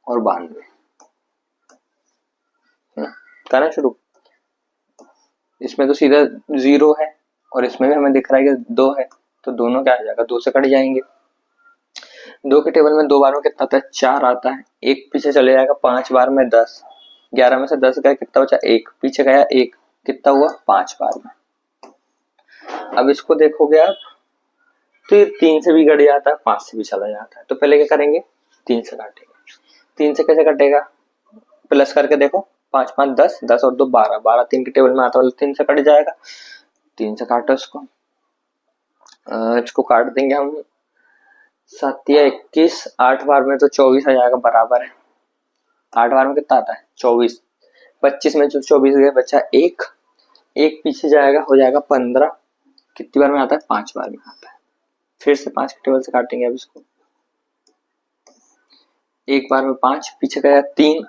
और 92 करना शुरू। इसमें तो सीधा 0 है और इसमें भी हमें दिख रहा है कि 2 है, तो दोनों क्या आ जाएगा, 2 से कट जाएंगे। 2 के टेबल में 2 बार में कितना आता है, 4 आता है, एक पीछे चले जाएगा, 5 बार में 10, 11 में से 10 गया, कितना बचा, 1 पीछे गया, 1 कितना हुआ, 5 बार में। अब इसको देखोगे आप तो ये 3 से भी कट जाता है, 5 से भी चला जाता है, तो पहले क्या करेंगे, 3 से काटेंगे। 3 से कैसे कटेगा, प्लस करके देखो, 5 5 10, 10 और 2 12, 12 3 के टेबल में आता है, 3 से कट जाएगा, 3 से काटो इसको। इसको काट देंगे हम, 7 या 21, 8 बार में तो 24 आ जाएगा, बराबर है। 8 बार में कितना आता है, 24, 25 में जो 24 गए बचा 1, 1 पीछे जाएगा, हो जाएगा 15, कितनी बार में आता है, 5 बार में आता है। फिर से 5 के टेबल से काटेंगे अब इसको, 1 बार में 5, पीछे गया 3,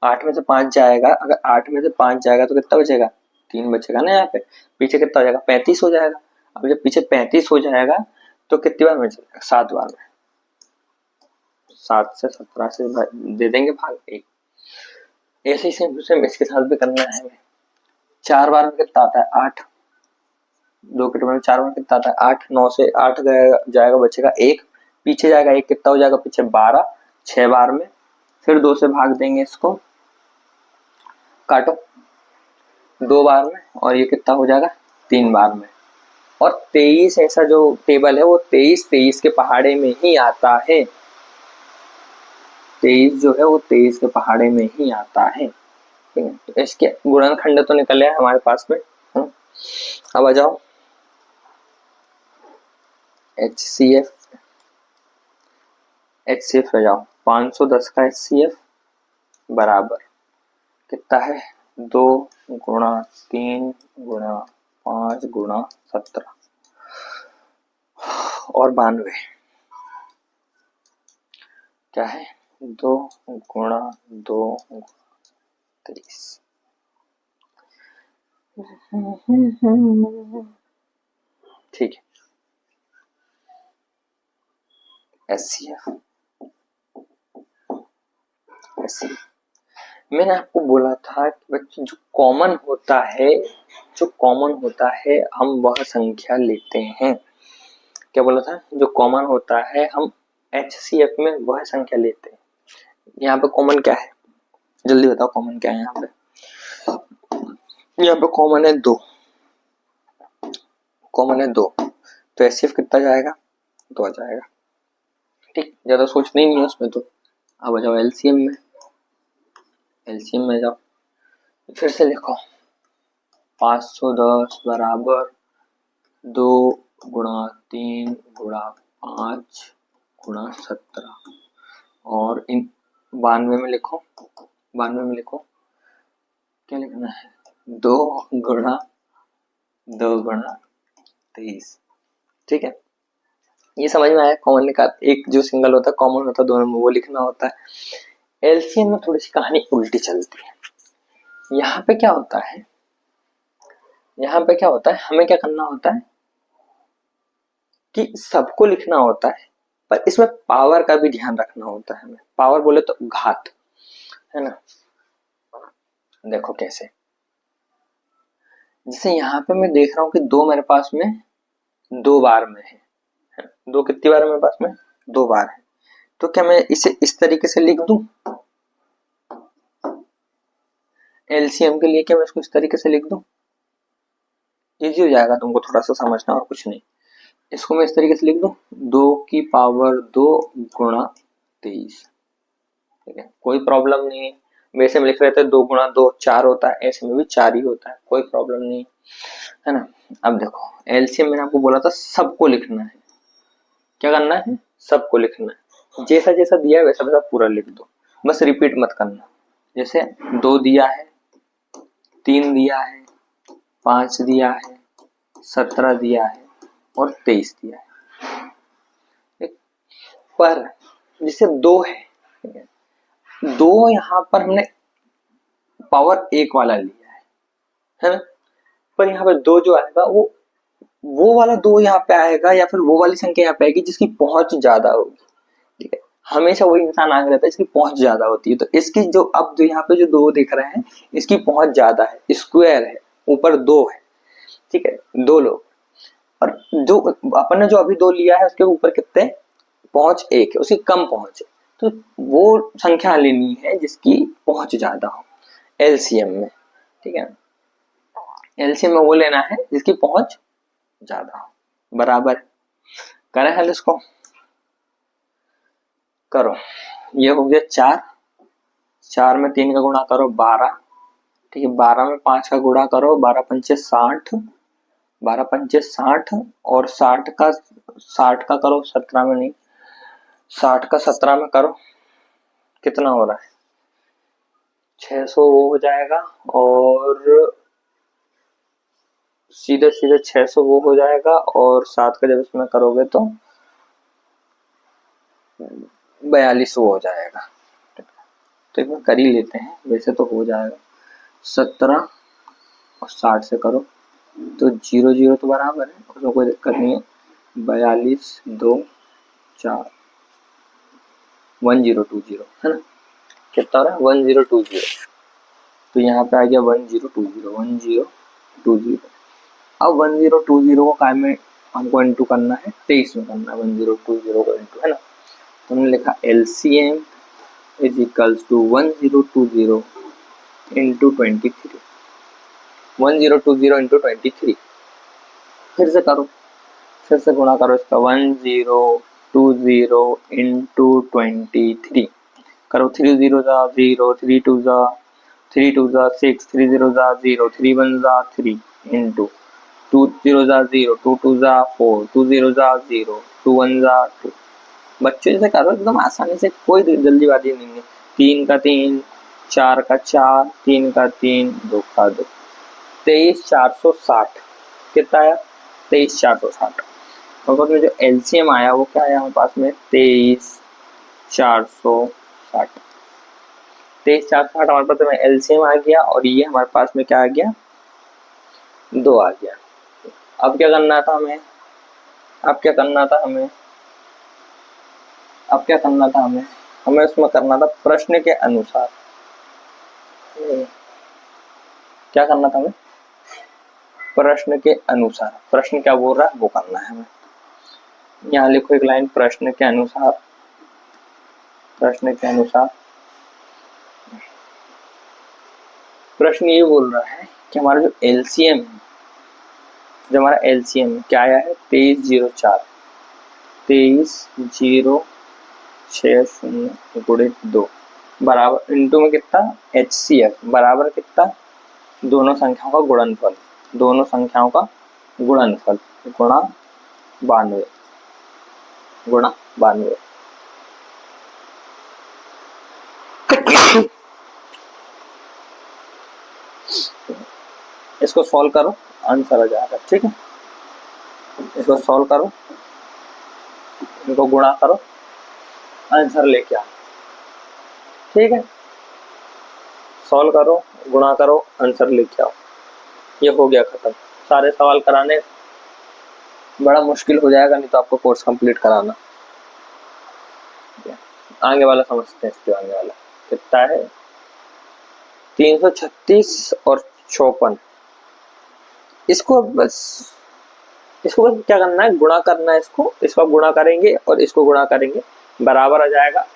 8 में से 5 जाएगा, अगर 8 में से 5 जाएगा तो कितना बचेगा, 3 बचेगा ना, यहाँ पे पीछे कितना हो जाएगा, 35 हो जाएगा। अब जब पीछे 35 हो जाएगा तो कितनी बार में चलेगा, 7 बार में, 7 से 17 से दे देंगे भाग 1। ऐसे ही सेम इसके साथ भी करना है हमें। 4 बार में कितना आता है, 8, 2 के टेबल में 4 बार में कितना आता है, 8, 9 से 8 जाएगा, बचेगा 1, पीछे जाएगा 1, कितना हो जाएगा पीछे, 12, 6 बार में, फिर 2 से भाग देंगे इसको, काटो 2 बार में, और ये कितना हो जाएगा, 3 बार में। और 23 ऐसा जो टेबल है वो 23 के पहाड़े में ही आता है, 23 जो है वो 23 के पहाड़े में ही आता है। ठीक है, तो इसके गुणनखंड तो निकले हैं हमारे पास में। अब आ जाओ HCF हो जाओ, 510 का HCF बराबर कितना है, 2 गुणा 3 गुणा 5 गुणा 17 और 92 क्या है 2 गुणा 2 23। ठीक है एचसीएफ मैंने आपको बोला था कि बच्चे जो कॉमन होता है हम वह संख्या लेते हैं। क्या बोला था जो कॉमन होता है हम एचसीएफ में वह संख्या लेते हैं। यहाँ पे कॉमन क्या है जल्दी बताओ कॉमन क्या है। यहाँ पे कॉमन है 2 तो एचसीएफ कितना जाएगा 2 आ जाएगा। ठीक ज्यादा सोचना ही नहीं है उसमें। तो अब आ जाओ एलसीएम में जाओ फिर से लिखो 510 बराबर 2 गुणा 3 गुणा 5 गुणा 17 और इन 92 में लिखो क्या लिखना है 2 गुणा 23। ठीक है ये समझ में आया। कॉमन निकाल एक जो सिंगल होता है कॉमन होता है दोनों में वो लिखना होता है। एलसीएम में थोड़ी सी कहानी उल्टी चलती है। यहाँ पे क्या होता है हमें क्या करना होता है कि सबको लिखना होता है पर इसमें पावर का भी ध्यान रखना होता है। हमें पावर बोले तो घात है ना। देखो कैसे जैसे यहाँ पे मैं देख रहा हूँ कि 2 मेरे पास में 2 बार में है 2 कितनी बार है मेरे पास में 2 बार है। तो क्या मैं इसे इस तरीके से लिख दूं एलसीएम के लिए क्या मैं इसको इस तरीके से लिख दूं इजी हो जाएगा तुमको थोड़ा सा समझना और कुछ नहीं। इसको मैं इस तरीके से लिख दूं 2 की पावर 2 गुणा 23। ठीक है कोई प्रॉब्लम नहीं है। वैसे में लिख रहे थे 2 गुणा 2 4 होता है ऐसे में भी 4 ही होता है कोई प्रॉब्लम नहीं है ना। अब देखो एलसीएम मैंने आपको बोला था सबको लिखना है। क्या करना है सबको लिखना है। जैसा जैसा दिया है वैसा वैसा पूरा लिख दो बस रिपीट मत करना। जैसे 2 दिया है 3 दिया है 5 दिया है 17 दिया है और 23 दिया है। पर जैसे 2 है 2 यहाँ पर हमने पावर 1 वाला लिया है ना। पर यहाँ पर 2 जो आएगा वो वाला 2 यहाँ पे आएगा या फिर वो वाली संख्या यहाँ पे आएगी जिसकी पहुंच ज्यादा होगी। ठीक है हमेशा वही इंसान आगे रहता है इसकी पहुंच ज्यादा होती है। तो इसकी जो अब जो यहाँ पे जो 2 दिख रहे हैं इसकी पहुंच ज्यादा है स्क्वायर है ऊपर 2 है। ठीक है 2 लोग और जो अपन ने जो अभी 2 लिया है उसके ऊपर कितने पहुंच 1 है उसकी कम पहुंच है। तो वो संख्या लेनी है जिसकी पहुंच ज्यादा हो एलसीएम में। ठीक है एलसीएम में वो लेना है जिसकी पहुंच ज्यादा हो बराबर। करें हल इसको करो ये हो गया 4 में 3 का गुणा करो 12। ठीक है 12 में 5 का गुणा करो 12 पंचे 60 12 पंचे 60 और 60 का करो 17 में नहीं 60 का 17 में करो कितना हो रहा है 600 वो हो जाएगा और सीधे 600 वो हो जाएगा और 7 का जब इसमें करोगे तो 42 वो हो जाएगा। तो एक बार कर ही लेते हैं वैसे तो हो जाएगा 17 और 60 से करो तो 0 0 तो बराबर है उसमें कोई दिक्कत नहीं है 42 2 4 1020 है ना। कितना हो रहा है 1020। तो यहाँ पे आ गया 1020 अब 1020 को काय में हमको इंटू करना है 23 में करना है 1020 को इंटू है ना। तो हमने लिखा LCM is equals to 1020 into 23 1020 into 23। फिर से गुणा करो इसका 1020 इंटू 23 करो 3 0 जा 0 3 2 जा 3 2 जा 6 3 0 जा 0 3 1 जा 3 इंटू 2 0 जा 0 2 2 जा 4 2 0 जा 0 2 1 जा 2। बच्चों से करो एकदम आसानी से कोई जल्दीबाजी नहीं है। 3 का 3 4 का 4, 3 का 3, 2 का 2, 23,460 कितना आया? 23,460। और बाद में जो एलसीएम आया वो क्या आया हमारे पास में? 23,460। 23,460 हमारे पास में एलसीएम आ गया और ये हमारे पास में क्या आ गया? 2 आ गया। अब क्या करना था हमें? अब क्या करना था हमें? अब क्या करना था हमें? हमें उसमें करना था प्रश्न के अनुसार। क्या करना था हमें? प्रश्न के अनुसार। प्रश्न क्या बोल रहा है वो करना है हमें। यहाँ लिखो एक लाइन, प्रश्न के अनुसार। प्रश्न के अनुसार प्रश्न ये बोल रहा है कि हमारा जो एलसीएम है, जो हमारा एलसीएम क्या आया है? 23,004, 23,060 गुणित 2 बराबर इंटू में कितना? HCF बराबर कितना? दोनों संख्याओं का गुणनफल। दोनों संख्याओं का गुणनफल गुणा 92 गुणा 92। इसको सॉल्व करो, आंसर आ जाएगा। ठीक है, इसको सॉल्व करो, इनको गुणा करो, आंसर लेके आओ। ठीक है, सॉल्व करो, गुणा करो, आंसर लेके आओ। ये हो गया खत्म। सारे सवाल कराने बड़ा मुश्किल हो जाएगा, नहीं तो आपको कोर्स कंप्लीट कराना। आगे वाला समझते हैं। इसके आगे वाला कितना है? 336 और 54। इसको बस क्या करना है? गुणा करना है। इसको गुणा करेंगे और इसको गुणा करेंगे, बराबर आ जाएगा,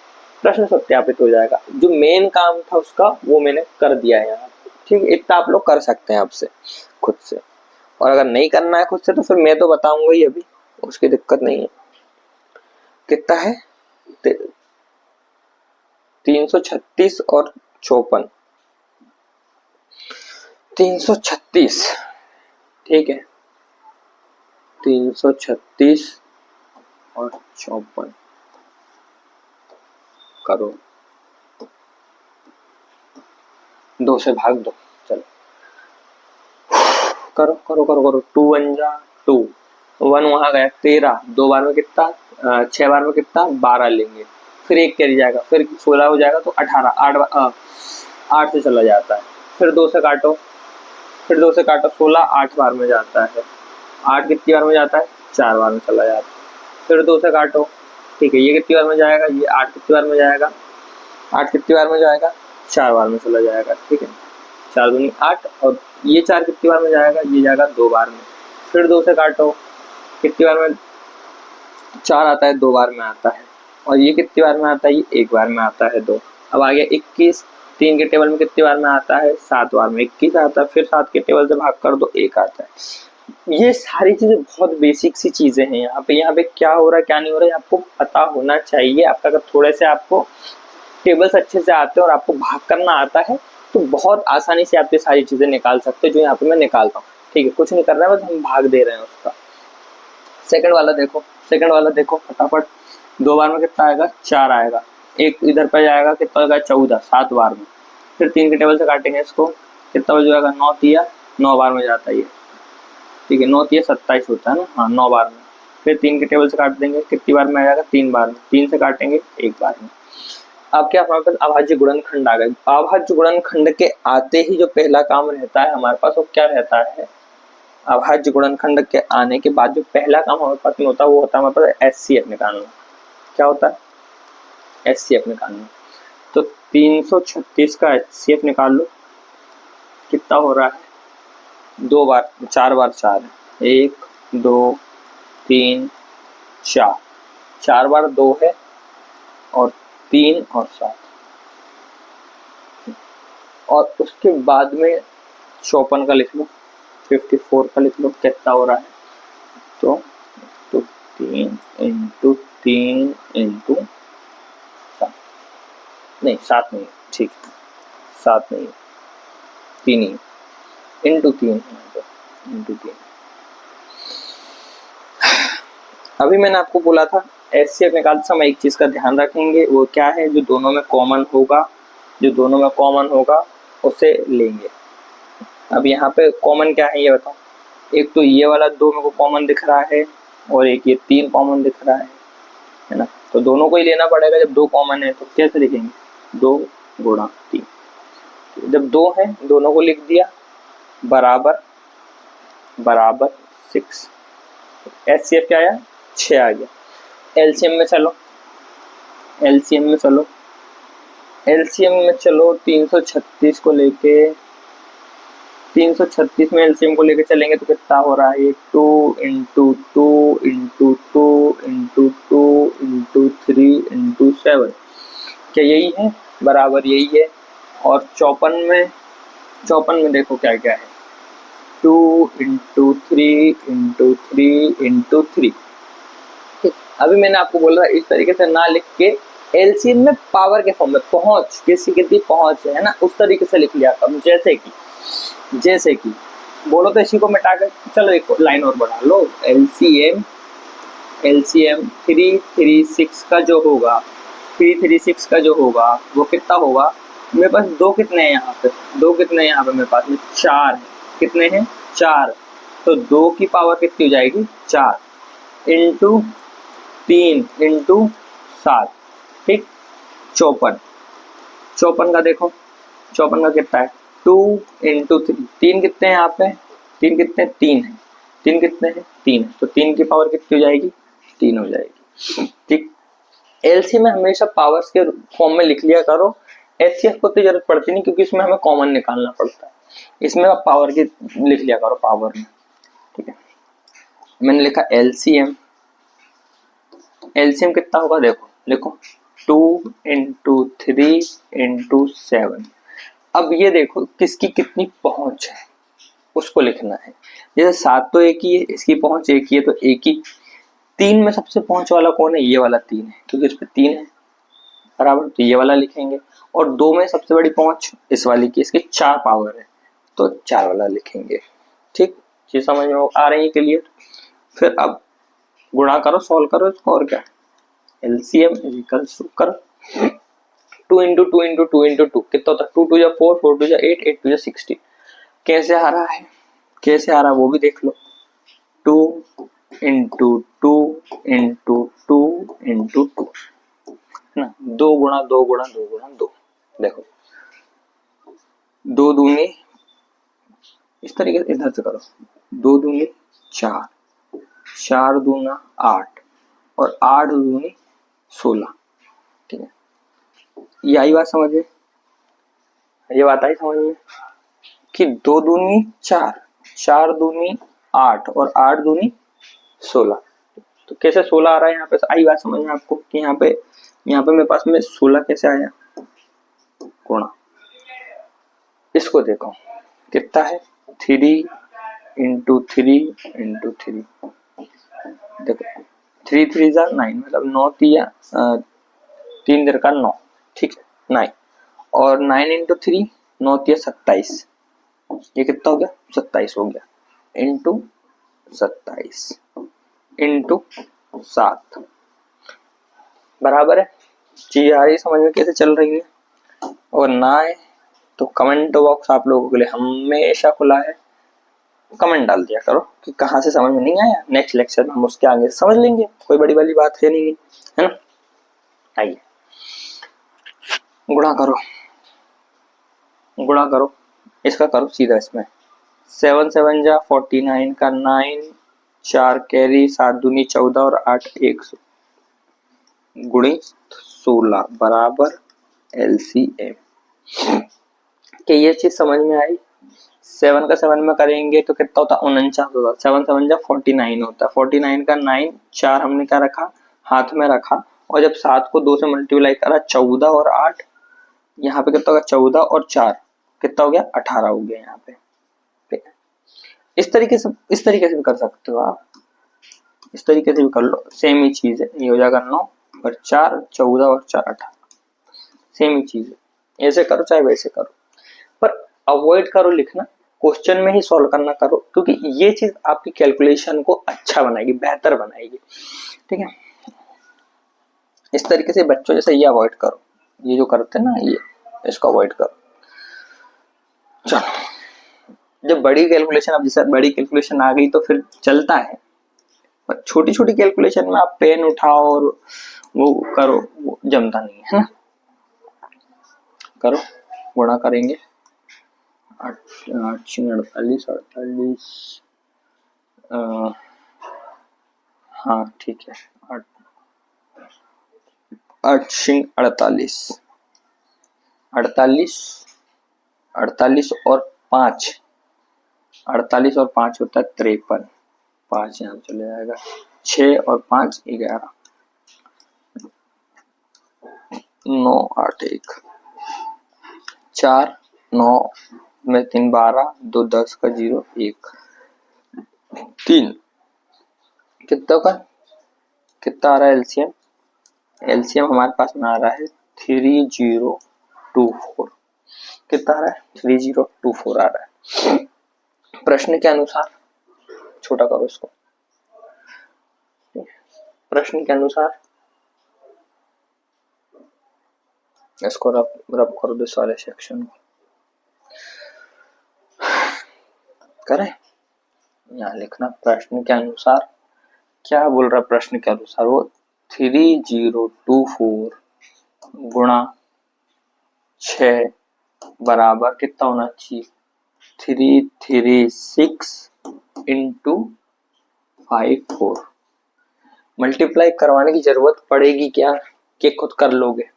प्रश्न सत्यापित हो जाएगा। जो मेन काम था उसका वो मैंने कर दिया है यहाँ। ठीक है, इतना आप लोग कर सकते हैं आपसे खुद से, और अगर नहीं करना है खुद से तो फिर मैं तो बताऊंगा ही अभी, उसकी दिक्कत नहीं है। कितना है? 336 और 54। 336, ठीक है, 336 और 54 करो, 2 से भाग दो। चलो करो करो करो करो। 2 1 जा 2, 1 वहां गया 13, 2 बार में कितना? 6 बार में कितना? 12 लेंगे, फिर 1 कैरी जाएगा, फिर 16 हो जाएगा तो 18, 8 से चला जाता है, फिर 2 से काटो, फिर 2 से काटो, 16 8 बार में जाता है, 8 कितनी बार में जाता है? 4 बार में चला जाता है, फिर 2 से काटो। ठीक है, ये कितनी बार में जाएगा? ये 8 कितनी बार में जाएगा? 8 कितनी बार में जाएगा? 4 बार में चला जाएगा। ठीक है, 4 दूनी 8, और ये 4 कितनी बार में जाएगा? ये जाएगा 2 बार में, फिर 2 से काटो, कितनी बार में 4 आता है? 2 बार में आता है, और ये कितनी बार में आता है? ये 1 बार में आता है 2। अब आ गया 21, 3 के टेबल में कितनी बार में आता है? 7 बार में 21 आता है, फिर 7 के टेबल से भाग कर दो 1 आता है। ये सारी चीजें बहुत बेसिक सी चीजें हैं। यहाँ पे क्या हो रहा है क्या नहीं हो रहा है आपको पता होना चाहिए। आपका अगर थोड़े से आपको टेबल्स अच्छे से आते हैं और आपको भाग करना आता है तो बहुत आसानी से आप ये सारी चीजें निकाल सकते हो, जो यहाँ पे मैं निकालता हूँ। ठीक है, कुछ नहीं कर रहा है, बस हम भाग दे रहे हैं उसका। सेकंड वाला देखो, सेकंड वाला देखो फटाफट। 2 बार में कितना आएगा? 4 आएगा, एक इधर पे जाएगा, कितना होगा? 14, 7 बार में, फिर 3 के टेबल से काटेंगे इसको, कितना हो जाएगा? 9 तिया 9 बार में जाता है ये। ठीक है, 9 तिया 27 होता है ना, हाँ 9 बार में, फिर 3 के टेबल से काट देंगे, कितनी बार में आ जाएगा? 3 बार में, 3 से काटेंगे 1 बार में। अब क्या हमारे पास अभाज्य गुणनखंड आ गए। अभाज्य गुणनखंड के आते ही जो पहला काम रहता है हमारे पास वो क्या रहता है? अभाज्य गुणनखंड के आने के बाद जो पहला काम हमारे पास में होता है वो होता है हमारे पास HCF निकालना। क्या होता है? HCF निकालना। तो 336 का HCF निकाल लो, कितना हो रहा है? 2 बार 4 बार 4 है, 1 2 3 4, 4 बार 2 है, और 3 और 7, और उसके बाद में 54 का लिख लो, 54 का लिख लो, कितना हो रहा है? तो 3 इंटू 3 इंटू 7, नहीं 7 नहीं, ठीक है 7 नहीं, 3 ही, इंटू 3 इंटू 3। अभी मैंने आपको बोला था HCF निकालते समय एक चीज का ध्यान रखेंगे, वो क्या है? जो दोनों में कॉमन होगा जो दोनों में कॉमन होगा उसे लेंगे। अब यहाँ पे कॉमन क्या है ये बताओ। एक तो ये वाला 2 मेरे को कॉमन दिख रहा है और एक ये 3 कॉमन दिख रहा है ना। तो दोनों को ही लेना पड़ेगा। जब 2 कॉमन है तो कैसे लिखेंगे, 2 गुणा 3। जब 2 है दोनों को लिख दिया, बराबर बराबर 6। HCF क्या आया, 6 आ गया। एलसीएम में चलो, एलसीएम में चलो, एलसीएम में चलो 336 को लेके, 336 में एलसीएम को लेके चलेंगे तो कितना हो रहा है ये, 2 into 2 into 2 into 2 into 3 into 7। क्या यही है, बराबर यही है। और 54 में देखो क्या क्या है, 2 इंटू 3 इंटू 3 इंटू 3। अभी मैंने आपको बोला था इस तरीके से ना लिख के एलसीएम में पावर के फॉर्म में, पहुंच किसी कितनी पहुंच है ना, उस तरीके से लिख लिया करो। जैसे कि बोलो तो इसी को मिटा कर चलो एक लाइन और बढ़ा लो। एलसीएम 336 का जो होगा, 336 का जो होगा वो कितना होगा। मेरे पास 2 कितने हैं यहाँ पे, 2 कितने हैं यहाँ पे मेरे पास में, 4 है। कितने हैं, 4। तो 2 की पावर कितनी हो जाएगी, 4 इंटू 3 इंटू 7, ठीक। 54 का देखो, 54 का कितना है, 2 इंटू 3। 3 कितने हैं यहाँ पे, 3 कितने, 3 है। 3 कितने हैं, 3 है। तो 3 की पावर कितनी हो जाएगी, 3 हो जाएगी, ठीक। एलसी में हमेशा पावर्स के फॉर्म में लिख लिया करो। एचसीएफ को तो जरूरत पड़ती नहीं क्योंकि इसमें हमें कॉमन निकालना पड़ता है। इसमें आप पावर की लिख लिया करो पावर में, ठीक है। मैंने लिखा एलसीएम, एलसीएम कितना होगा देखो, लिखो 2 इंटू 3 इंटू 7। अब ये देखो किसकी कितनी पहुंच है उसको लिखना है। जैसे 7 तो एक ही है, इसकी पहुंच एक ही है तो एक ही। 3 में सबसे पहुंच वाला कौन है, ये वाला 3 है क्योंकि इस पे 3 है, बराबर। तो ये वाला लिखेंगे। और 2 में सबसे बड़ी पहुंच इस वाली की, इसकी 4 पावर है तो 4 वाला लिखेंगे, ठीक। चीज समझ में आ रही है क्लियर। फिर अब गुणा करो, सॉल्व करो इसको, और क्या, एलसीएम इक्वल्स टू करो 2 इंटू 2 इंटू 2 इंटू 2 कितना होता है, 2 2 जा 4, 4 2 जा 8, 8 2 जा 16। कैसे आ रहा है, कैसे आ रहा है वो भी देख लो। 2 इंटू 2 इंटू 2 इंटू 2 ना, 2 गुणा 2 गुणा 2 गुणा 2। देखो 2 दूनी, इस तरीके से इधर से करो, 2 दूनी 4, 4 दूना 8 और 8 दूनी 16, ठीक है। ये आई बात समझ में, ये बात आई समझ में कि 2 दूनी 4, 4 दूनी 8 और 8 दूनी 16। तो कैसे 16 आ रहा है यहाँ पे, आई बात समझ में आपको कि यहाँ पे मेरे पास में 16 कैसे आया, गुणा इसको देखो कितना है, 3 इंटू 3 इंटू 3। देखो 3 3 जा 9, मतलब 9 तिया 3 देर का 9, ठीक है 9। और 9 इंटू 3, 9 तिया 27, ये कितना हो गया, 27 हो गया, इंटू 27 इंटू 7, बराबर है। चीज आ रही समझ में कैसे चल रही है। और ना है तो कमेंट बॉक्स आप लोगों के लिए हमेशा खुला है, कमेंट डाल दिया करो कि कहाँ से समझ में नहीं आया। नेक्स्ट लेक्चर में हम उसके आगे समझ लेंगे, कोई बड़ी वाली बात है नहीं, है ना। आइए गुणा करो, गुणा करो, इसका करो सीधा इसमें। 7 7 जा 49 का 9, 4 कैरी, 7 दूनी 14 और 8 100 गुणित 16 बराबर एलसीएम। क्या ये चीज समझ में आई। 7 का 7 में करेंगे तो कितना होता है, 49 होगा। 7 7 जा 49 होता है, 49 का 9, 4 हमने क्या रखा, हाथ में रखा। और जब 7 को 2 से मल्टीप्लाई करा, 14 और 8, यहाँ पे कितना होगा, 14 और 4 कितना हो गया, 18 हो गया यहाँ पे, ठीक है। इस तरीके से भी कर सकते हो आप, इस तरीके से भी कर लो, सेम ही चीज है। ये हो जाएगा 9 और 4, 14 और 4 18, सेम ही चीज है। ऐसे करो चाहे वैसे करो, पर अवॉइड करो लिखना, क्वेश्चन में ही सॉल्व करना करो, क्योंकि ये चीज आपकी कैलकुलेशन को अच्छा बनाएगी, बेहतर बनाएगी, ठीक है। इस तरीके से बच्चों जैसे ये अवॉइड करो, ये जो करते हैं ना, ये इसको अवॉइड करो। चलो, जब बड़ी कैलकुलेशन, अब जैसे बड़ी कैलकुलेशन आ गई तो फिर चलता है, पर छोटी छोटी कैलकुलेशन में आप पेन उठाओ और वो करो, वो जमता नहीं है ना। करो, गुणा करेंगे 48 48, हाँ ठीक है, 48 48 और 5, 48 और 5 होता है 53, 5 यहाँ चले जाएगा, 6 और 5 11, 9 8 1, 4 9 में 3 12, 2 10 का 0 1, 3 कितना का, कितना आ रहा है एलसीएम? एलसीएम हमारे पास में आ रहा है 3024, कितना आ रहा है? 3024 आ रहा है। प्रश्न के अनुसार, छोटा करो इसको, प्रश्न के अनुसार इसको रब करो दो सारे सेक्शन को, करें? यहाँ लिखना प्रश्न के अनुसार, क्या बोल रहा है प्रश्न के अनुसार? वो 3024 गुणा 6 बराबर कितना होना चाहिए? 336 इंटू 54। मल्टीप्लाई करवाने की जरूरत पड़ेगी क्या कि खुद कर लोगे?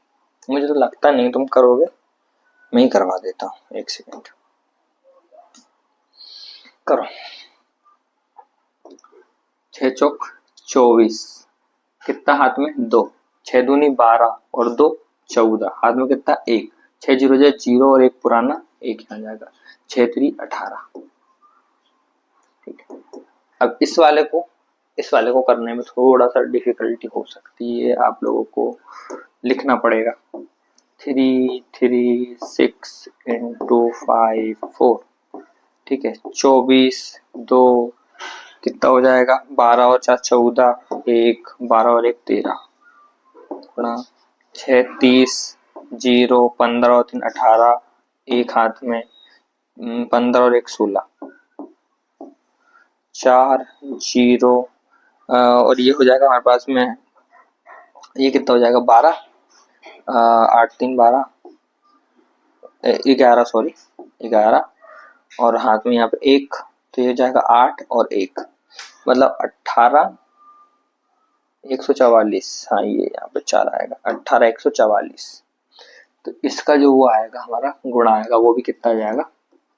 मुझे तो लगता नहीं तुम करोगे, मैं ही करवा देता हूँ, एक सेकंड करो। 6 चौक 24, कितना हाथ में? 2, 6 दूनी 12 और 2 14, हाथ में कितना? 1, 6 0 जाए 0 और 1 पुराना 1 यहाँ जाएगा, 6 3 18। ठीक है, अब इस वाले को करने में थोड़ा सा डिफिकल्टी हो सकती है, आप लोगों को लिखना पड़ेगा 336 इंटू 54। ठीक है, 24 2 कितना हो जाएगा? 12 और 4 14, 1 12 और 1 13, 6 30 0 15 और 3 18, एक हाथ में 15 और 1 16, 4 0 और ये हो जाएगा हमारे पास में, ये कितना हो जाएगा? 12 8 3 12 11, सॉरी 11, और हाथ में यहाँ पे 1, तो ये हो जाएगा 8 और 1, मतलब 18 144। हाँ ये यहाँ पे 4 आएगा, 18 144। तो इसका जो वो आएगा हमारा गुणा आएगा, वो भी कितना जाएगा?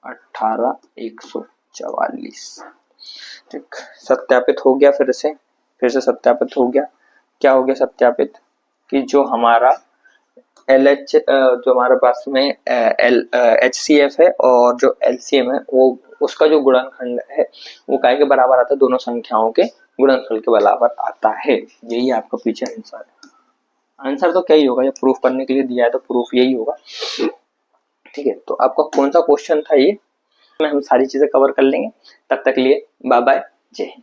18 144। ठीक, सत्यापित हो गया, फिर से सत्यापित हो गया। क्या हो गया सत्यापित? कि जो हमारा LH जो हमारे पास में HCF है और जो LCM है, वो उसका जो गुणनखंड है वो काय के बराबर आता है? दोनों संख्याओं के गुणनफल के बराबर आता है। यही आपका पीछे आंसर है। आंसर तो क्या ही होगा, जब प्रूफ करने के लिए दिया है तो प्रूफ यही होगा। ठीक है, तो आपका कौन सा क्वेश्चन था ये, मैं हम सारी चीजें कवर कर लेंगे। तब तक लिए बाय बाय, जय हिंद।